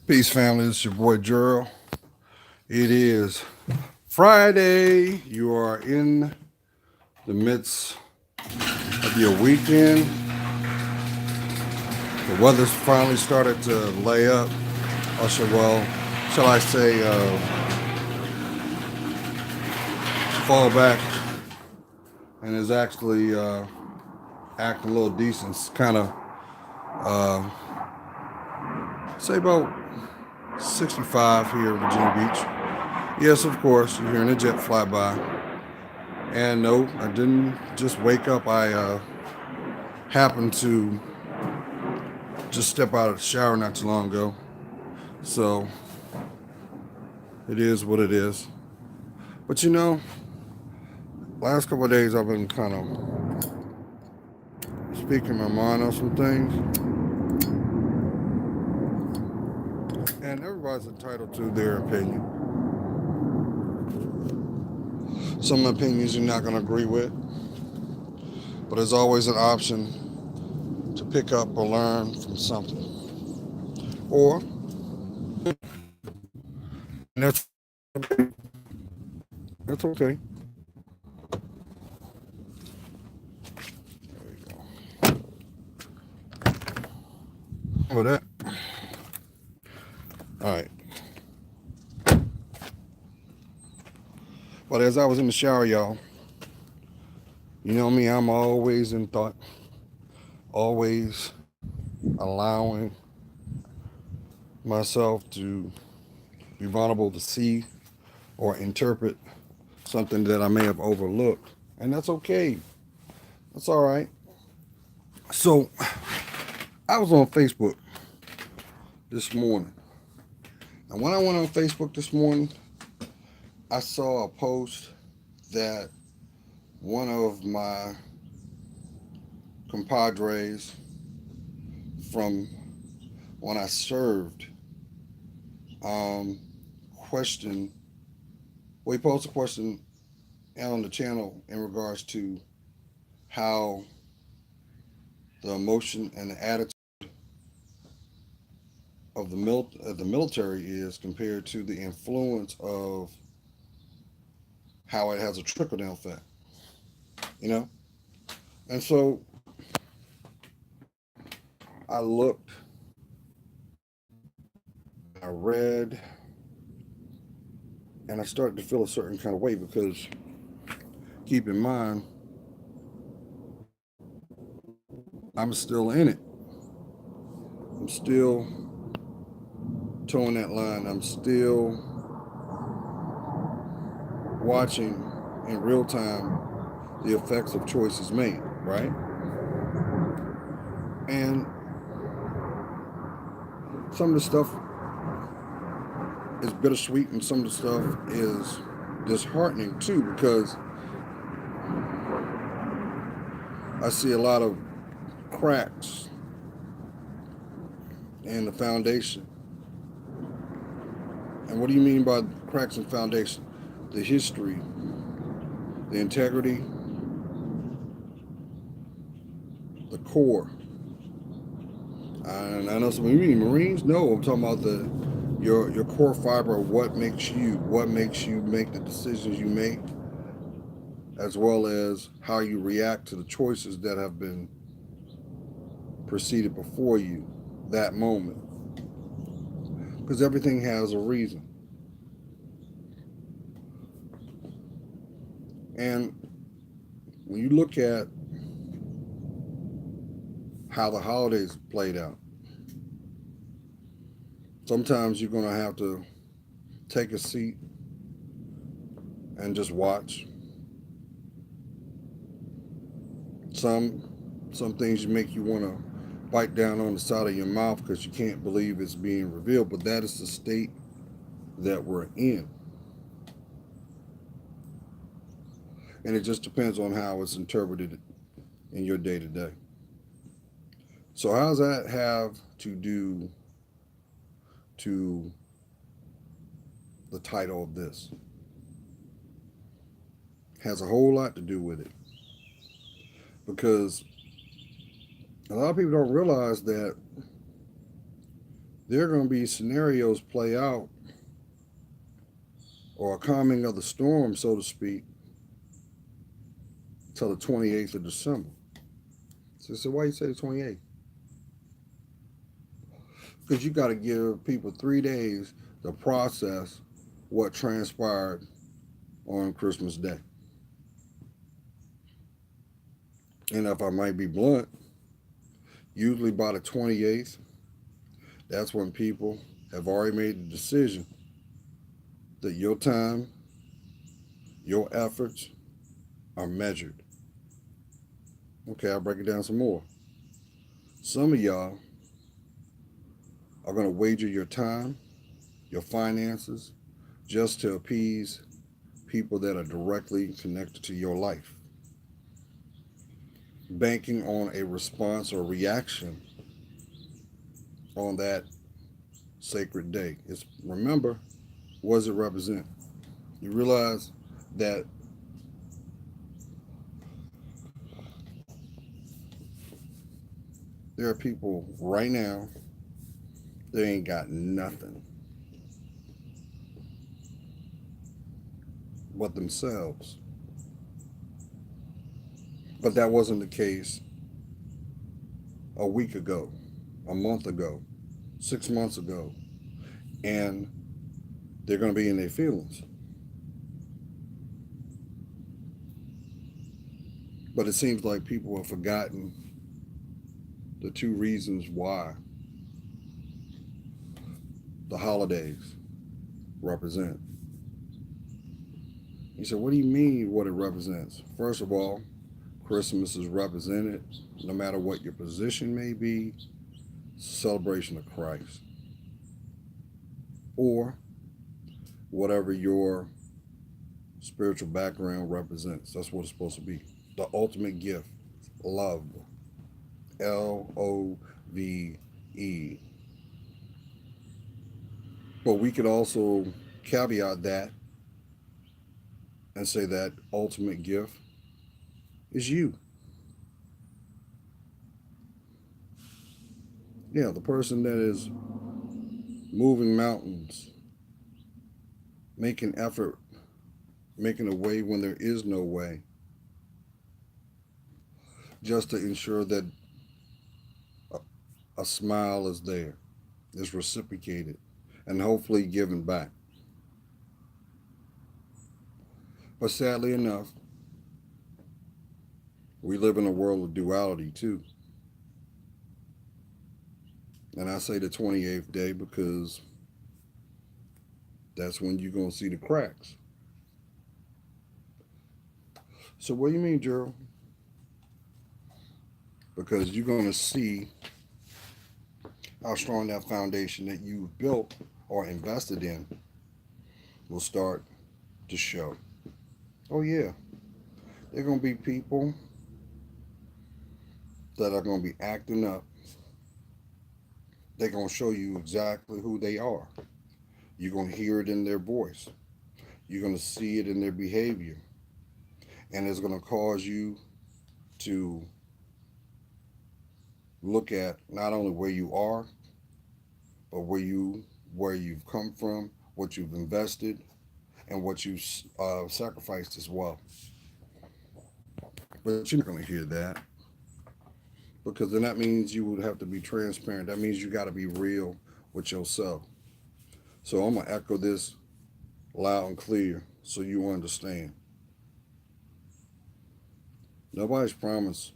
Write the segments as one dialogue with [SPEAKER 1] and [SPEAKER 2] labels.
[SPEAKER 1] Peace, family. It's your boy Gerald. It is Friday. You are in the midst of your weekend. The weather's finally started to lay up. Shall I say, fall back, and is actually acting a little decent. It's kind of, uh, say about 65 here in Virginia Beach. Yes, of course, you're hearing a jet fly by. And no, I didn't just wake up. I happened to just step out of the shower not too long ago. So it is what it is. But last couple of days I've been kind of speaking my mind on some things. And everybody's entitled to their opinion. Some opinions you're not going to agree with. But there's always an option to pick up or learn from something. Or, and that's okay. There we go. For that. All right. But as I was in the shower, y'all, you know me, I'm always in thought, always allowing myself to be vulnerable to see or interpret something that I may have overlooked. And that's okay. That's all right. So I was on Facebook this morning. And when I went on Facebook this morning, I saw a post that one of my compadres from when I served question. Well, he posted a question on the channel in regards to how the emotion and the attitude of the military is compared to the influence of how it has a trickle down effect, you know. And so I looked, I read, and I started to feel a certain kind of way because keep in mind I'm still in it. I'm still towing that line. I'm still watching in real time the effects of choices made, right? And some of the stuff is bittersweet and some of the stuff is disheartening too because I see a lot of cracks in the foundation. And what do you mean by cracks in foundation? The history, the integrity, the core. And I know some of you mean Marines. No, I'm talking about the your core fiber of what makes you make the decisions you make, as well as how you react to the choices that have been preceded before you that moment. Because everything has a reason. And when you look at how the holidays played out, sometimes you're going to have to take a seat and just watch. Some things make you want to bite down on the side of your mouth because you can't believe it's being revealed, but that is the state that we're in. And it just depends on how it's interpreted in your day to day. So how does that have to do to the title of this? Has a whole lot to do with it. Because a lot of people don't realize that there are going to be scenarios play out, or a calming of the storm, so to speak, till the 28th of December. So why you say the 28th? Because you got to give people 3 days to process what transpired on Christmas Day. And if I might be blunt, usually by the 28th, that's when people have already made the decision that your time, your efforts are measured. Okay, I'll break it down some more. Some of y'all are going to wager your time, your finances, just to appease people that are directly connected to your life, banking on a response or reaction on that sacred day. It's, remember, what does it represent? You realize that there are people right now, they ain't got nothing but themselves. But that wasn't the case a week ago, a month ago, 6 months ago. And they're going to be in their feelings. But it seems like people have forgotten the two reasons why the holidays represent. You said, what do you mean what it represents? First of all, Christmas is represented, no matter what your position may be, celebration of Christ. Or whatever your spiritual background represents. That's what it's supposed to be. The ultimate gift, love. Love. But we could also caveat that and say that ultimate gift is you. Yeah, the person that is moving mountains, making effort, making a way when there is no way, just to ensure that a smile is there, is reciprocated, and hopefully given back. But sadly enough, we live in a world of duality too. And I say the 28th day because that's when you're going to see the cracks. So what do you mean, Gerald? Because you're going to see how strong that foundation that you built or invested in will start to show. Oh yeah, there are going to be people that are going to be acting up. They're going to show you exactly who they are. You're going to hear it in their voice. You're going to see it in their behavior. And it's going to cause you to look at not only where you are, but where you've come from, what you've invested, and what you've sacrificed as well. But you're not going to hear that, because then that means you would have to be transparent. That means you got to be real with yourself. So I'm going to echo this loud and clear so you understand. Nobody's promised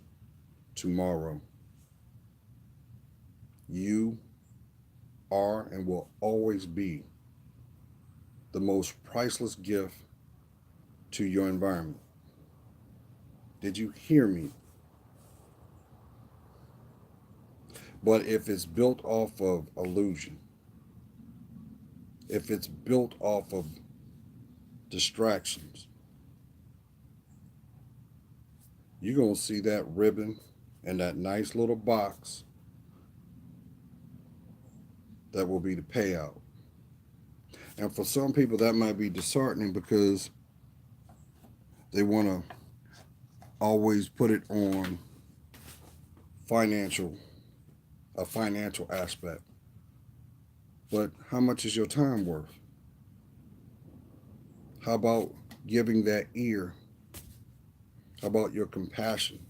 [SPEAKER 1] tomorrow. You are and will always be the most priceless gift to your environment. Did you hear me? But if it's built off of illusion, if it's built off of distractions, you're going to see that ribbon and that nice little box that will be the payout. And for some people, that might be disheartening because they want to always put it on a financial aspect. But how much is your time worth? How about giving that ear? How about your compassion?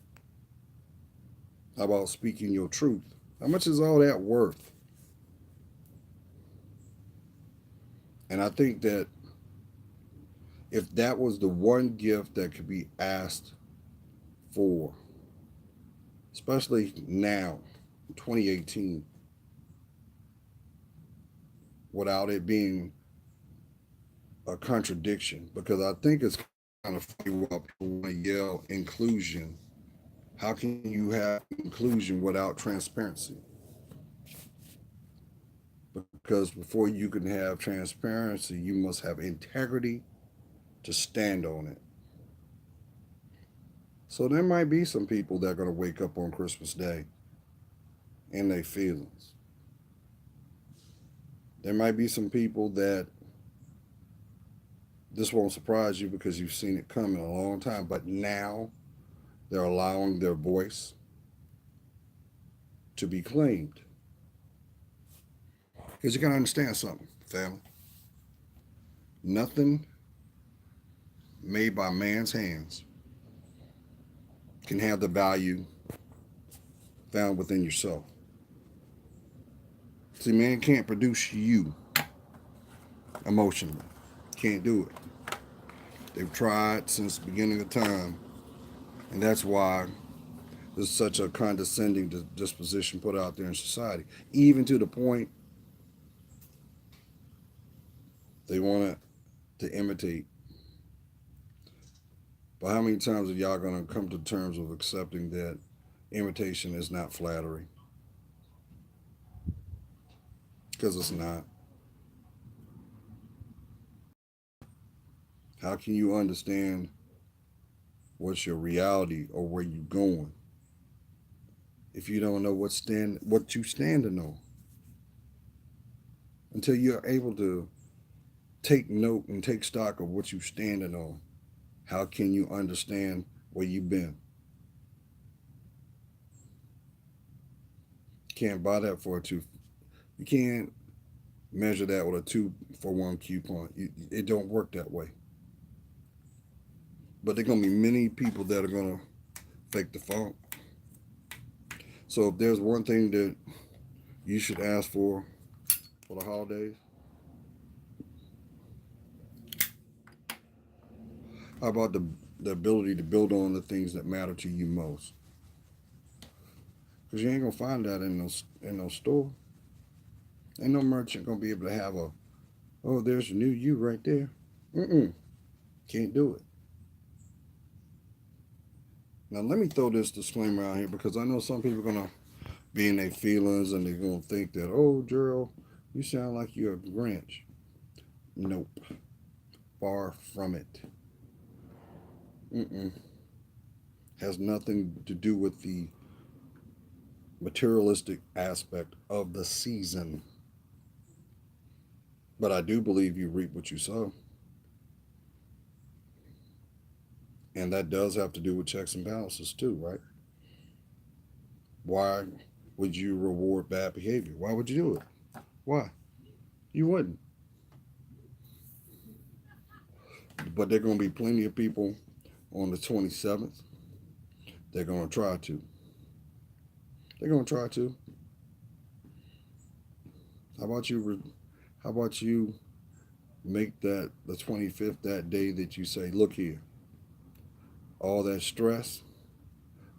[SPEAKER 1] How about speaking your truth? How much is all that worth? And I think that if that was the one gift that could be asked for, especially now, 2018, without it being a contradiction, because I think it's kind of funny while people want to yell inclusion. How can you have inclusion without transparency? Because before you can have transparency, you must have integrity to stand on it. So there might be some people that are going to wake up on Christmas Day in their feelings. There might be some people that this won't surprise you because you've seen it coming a long time, but now they're allowing their voice to be claimed. Because you got to understand something, family. Nothing made by man's hands can have the value found within yourself. See, man can't produce you emotionally. Can't do it. They've tried since the beginning of time, and that's why there's such a condescending disposition put out there in society, even to the point they want to imitate. But how many times are y'all going to come to terms of accepting that imitation is not flattery? Because it's not. How can you understand what's your reality or where you're going if you don't know what you standing on? Until you're able to take note and take stock of what you're standing on, how can you understand where you've been? You can't buy that for a two. You can't measure that with a 2-for-1 coupon. It don't work that way. But there are gonna be many people that are gonna fake the funk. So if there's one thing that you should ask for the holidays, how about the ability to build on the things that matter to you most? Because you ain't gonna find that in no store. Ain't no merchant gonna be able to have a, oh, there's a new you right there. Mm-mm. Can't do it. Now let me throw this disclaimer out here because I know some people are gonna be in their feelings and they're gonna think that, oh, Gerald, you sound like you're a Grinch. Nope. Far from it. Mm-mm. Has nothing to do with the materialistic aspect of the season. But I do believe you reap what you sow. And that does have to do with checks and balances too, right? Why would you reward bad behavior? Why would you do it? Why? You wouldn't. But there are going to be plenty of people on the 27th. They're going to try to. They're going to try to. How about you? How about you make that the 25th that day that you say, look here, all that stress,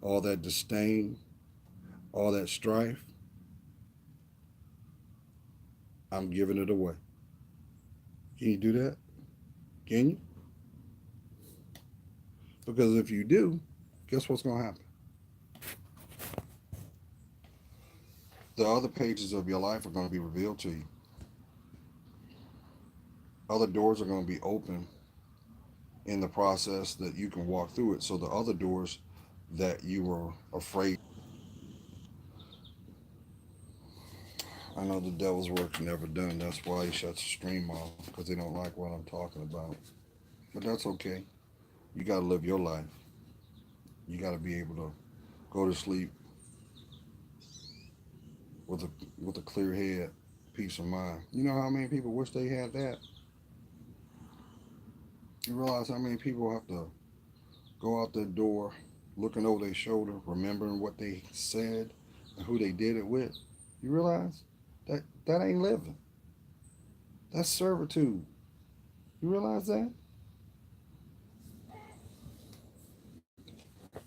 [SPEAKER 1] all that disdain, all that strife, I'm giving it away. Can you do that? Can you? Because if you do, guess what's going to happen? The other pages of your life are going to be revealed to you. Other doors are going to be open in the process that you can walk through it. So the other doors that you were afraid. I know the devil's work's never done. That's why he shuts the stream off because they don't like what I'm talking about. But that's okay. You got to live your life. You got to be able to go to sleep with a with a clear head peace of mind. You know how many people wish they had that? You realize how many people have to go out their door looking over their shoulder, remembering what they said and who they did it with? You realize that ain't living. That's servitude. You realize that?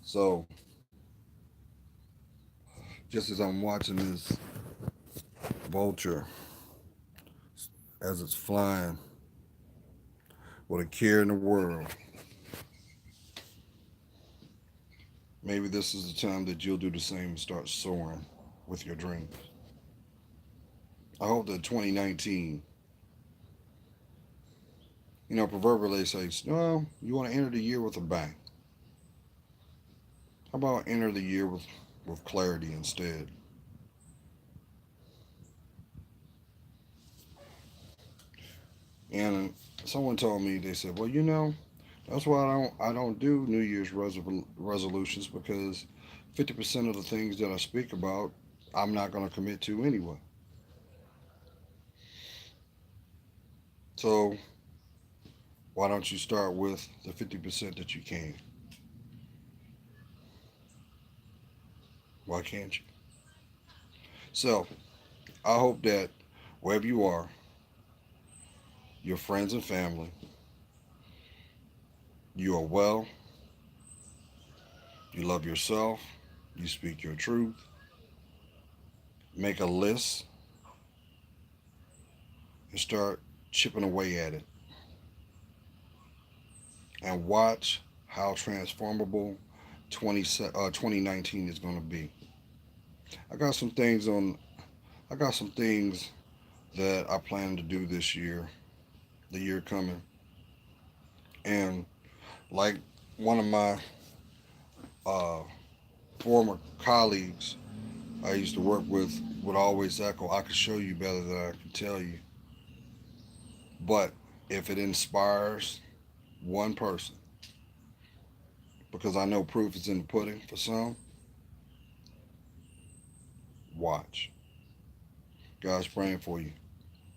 [SPEAKER 1] So, just as I'm watching this vulture as it's flying with a care in the world, maybe this is the time that you'll do the same and start soaring with your dreams. I hope that 2019, proverbially they say, no, you want to enter the year with a bang. How about enter the year with clarity instead? And someone told me, they said, well, that's why I don't do New Year's resolutions, because 50% of the things that I speak about, I'm not going to commit to anyway. So why don't you start with the 50% that you can? Why can't you? So I hope that wherever you are, your friends and family, you are well, you love yourself, you speak your truth, make a list, and start chipping away at it. And watch how transformable 2019 is going to be. I got some things on. I got some things that I plan to do this year, the year coming, and like one of my uh, former colleagues I used to work with would always echo, "I could show you better than I can tell you." But if it inspires one person, because I know proof is in the pudding for some, watch. God's praying for you.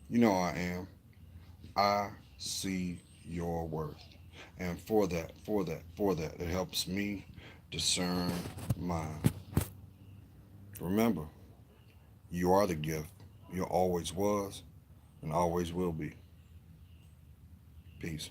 [SPEAKER 1] You know I am. I see your worth. And for that, it helps me discern mine. Remember, you are the gift. You always was and always will be. Peace.